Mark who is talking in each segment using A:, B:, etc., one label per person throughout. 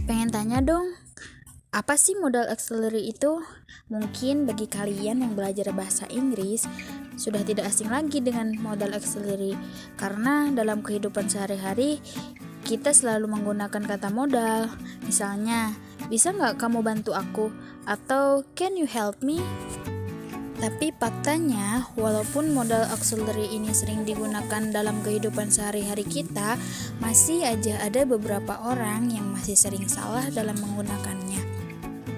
A: Pengen tanya dong, apa sih modal auxiliary itu? Mungkin bagi kalian yang belajar bahasa Inggris sudah tidak asing lagi dengan modal auxiliary, karena dalam kehidupan sehari-hari kita selalu menggunakan kata modal. Misalnya, bisa nggak kamu bantu aku? Atau can you help me? Tapi faktanya, walaupun modal auxiliary ini sering digunakan dalam kehidupan sehari-hari kita, masih aja ada beberapa orang yang masih sering salah dalam menggunakannya.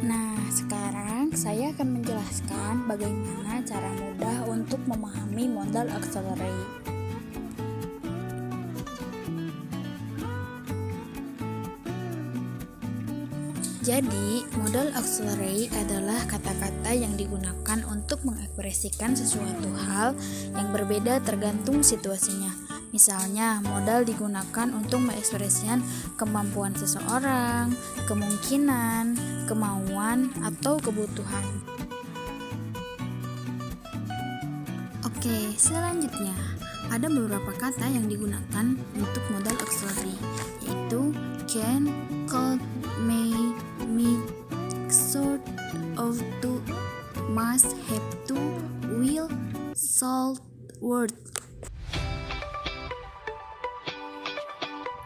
A: Nah, sekarang saya akan menjelaskan bagaimana cara mudah untuk memahami modal auxiliary. Jadi, modal auxiliary adalah kata-kata yang digunakan untuk mengekspresikan sesuatu hal yang berbeda tergantung situasinya. Misalnya, modal digunakan untuk mengekspresikan kemampuan seseorang, kemungkinan, kemauan, atau kebutuhan. Oke, selanjutnya ada beberapa kata yang digunakan untuk modal auxiliary, yaitu can, could, may, me, sort of, to, must, have to, will, should, would.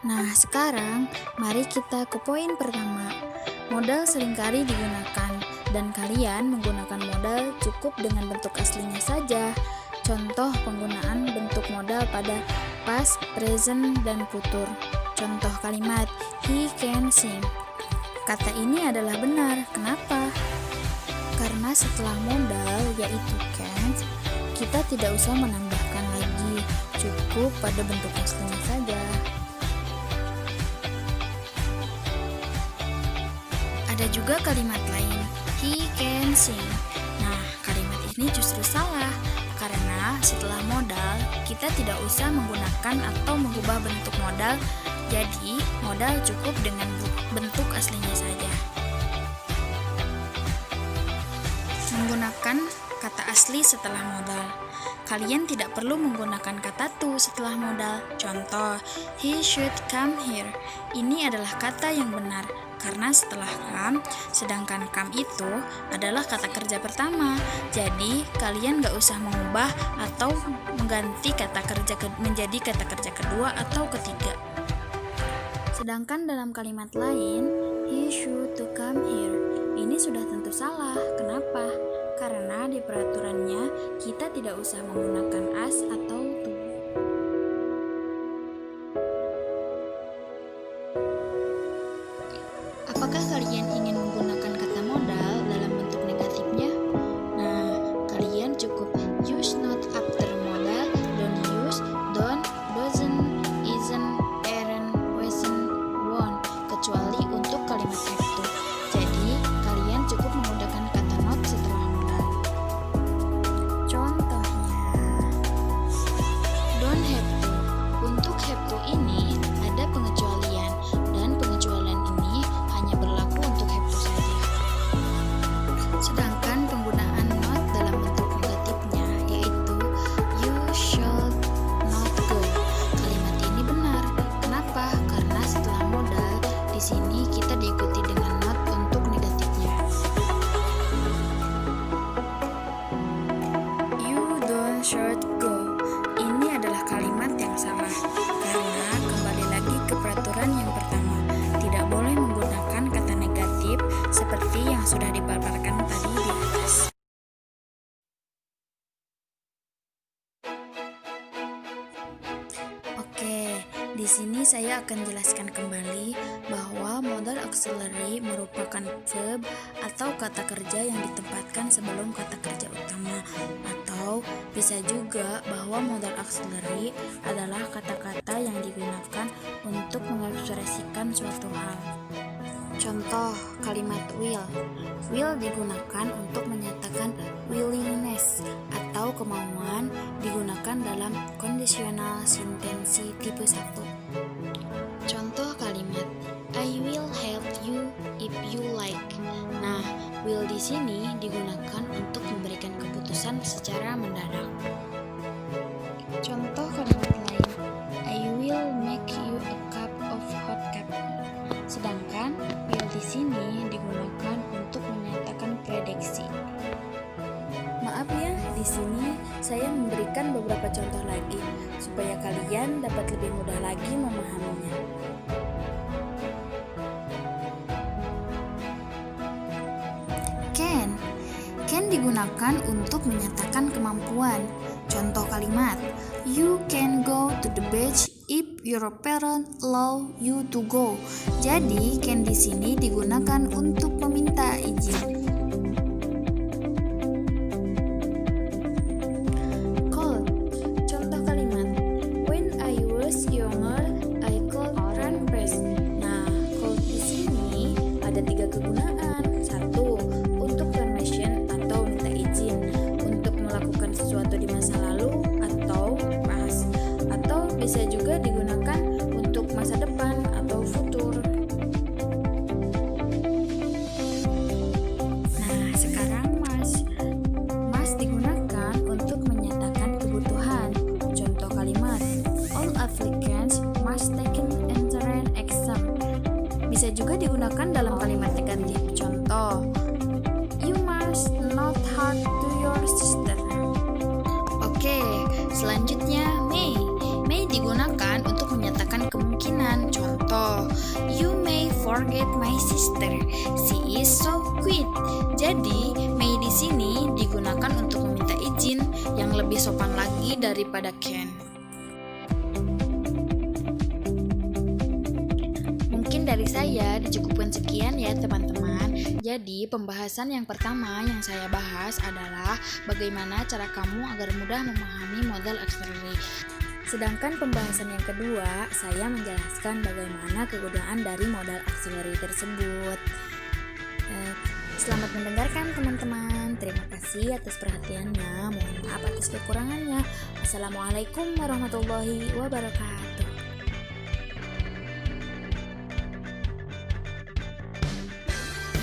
A: Nah, sekarang mari kita ke poin pertama. Modal seringkali digunakan, dan kalian menggunakan modal cukup dengan bentuk aslinya saja. Contoh penggunaan bentuk modal pada past, present, dan future. Contoh kalimat, he can sing. Kata ini adalah benar. Kenapa? Karena setelah modal, yaitu can, kita tidak usah menambahkan lagi, cukup pada bentuk aslinya saja. Ada juga kalimat lain, he can sing. Nah, kalimat ini justru salah, karena setelah modal, kita tidak usah menggunakan atau mengubah bentuk modal, jadi modal cukup dengan bentuk aslinya saja. Menggunakan kata asli setelah modal. Kalian tidak perlu menggunakan kata to setelah modal. Contoh, he should come here. Ini adalah kata yang benar, karena setelah come, sedangkan come itu adalah kata kerja pertama. Jadi, kalian gak usah mengubah atau mengganti kata kerja menjadi kata kerja kedua atau ketiga. Sedangkan dalam kalimat lain, he should to come here, ini sudah tentu salah. Kenapa? Karena di peraturannya, kita tidak usah menggunakan as atau to. Apakah kalian ingin menggunakan kata modal dalam bentuk negatifnya? Nah, kalian cukup use not after modal, don't use, don't, doesn't, isn't, aren't, wasn't, won't, kecuali untuk kalimat have to. Jadi, kalian cukup menggunakan kata not setelah modal. Contohnya, don't have to. Untuk have to ini ada pengecualian, dan pengecualian ini hanya berlaku untuk have to saja. Sedangkan penggunaan not dalam bentuk negatifnya yaitu you should not go. Kalimat ini benar. Kenapa? Karena setelah modal di sini kita diikuti dengan not untuk negatifnya. You don't should go. Ini adalah kalimat yang salah. Karena kembali lagi ke peraturan yang pertama, tidak boleh menggunakan kata negatif seperti yang sudah dipaparkan tadi di atas. Oke, di sini saya akan jelaskan kembali bahwa modal auxiliary merupakan verb atau kata kerja yang ditempatkan sebelum kata kerja utama, atau bisa juga bahwa modal auxiliary adalah kata-kata yang digunakan untuk mengekspresikan suatu hal. Contoh kalimat will. Will digunakan untuk menyatakan willingness atau kemauan, digunakan dalam kondisional sentensi tipe 1. Contoh kalimat I sini digunakan untuk memberikan keputusan secara mendadak. Contoh kalimat lain, I will make you a cup of hot coffee. Sedangkan will di sini digunakan untuk menyatakan prediksi. Maaf ya, di sini saya memberikan beberapa contoh lagi supaya kalian dapat lebih mudah lagi memahaminya. Can digunakan untuk menyatakan kemampuan. Contoh kalimat, you can go to the beach if your parent allow you to go. Jadi, can di sini digunakan untuk meminta izin. Call. Contoh kalimat, when I was younger, I could run fast. Nah, call di sini ada 3 kegunaan. 1, untuk permission atau minta izin untuk melakukan sesuatu di masa lalu atau past, atau bisa juga digunakan untuk masa depan atau futur. Nah, sekarang must digunakan untuk menyatakan kebutuhan. Contoh kalimat, all applicants must take an entrance exam. Bisa juga digunakan dalam kalimat negatif. Contoh, you must not hurt to your sister. Oke, selanjutnya may. May digunakan untuk menyatakan kemungkinan. Contoh, you may forget my sister. She is so sweet. Jadi, may di sini digunakan untuk meminta izin yang lebih sopan lagi daripada can. Mungkin dari saya dicukupkan sekian ya teman-teman. Jadi pembahasan yang pertama yang saya bahas adalah bagaimana cara kamu agar mudah memahami modal auxiliary. Sedangkan pembahasan yang kedua, saya menjelaskan bagaimana kegunaan dari modal auxiliary tersebut. Selamat mendengarkan teman-teman. Terima kasih atas perhatiannya. Mohon maaf atas kekurangannya. Assalamualaikum warahmatullahi wabarakatuh.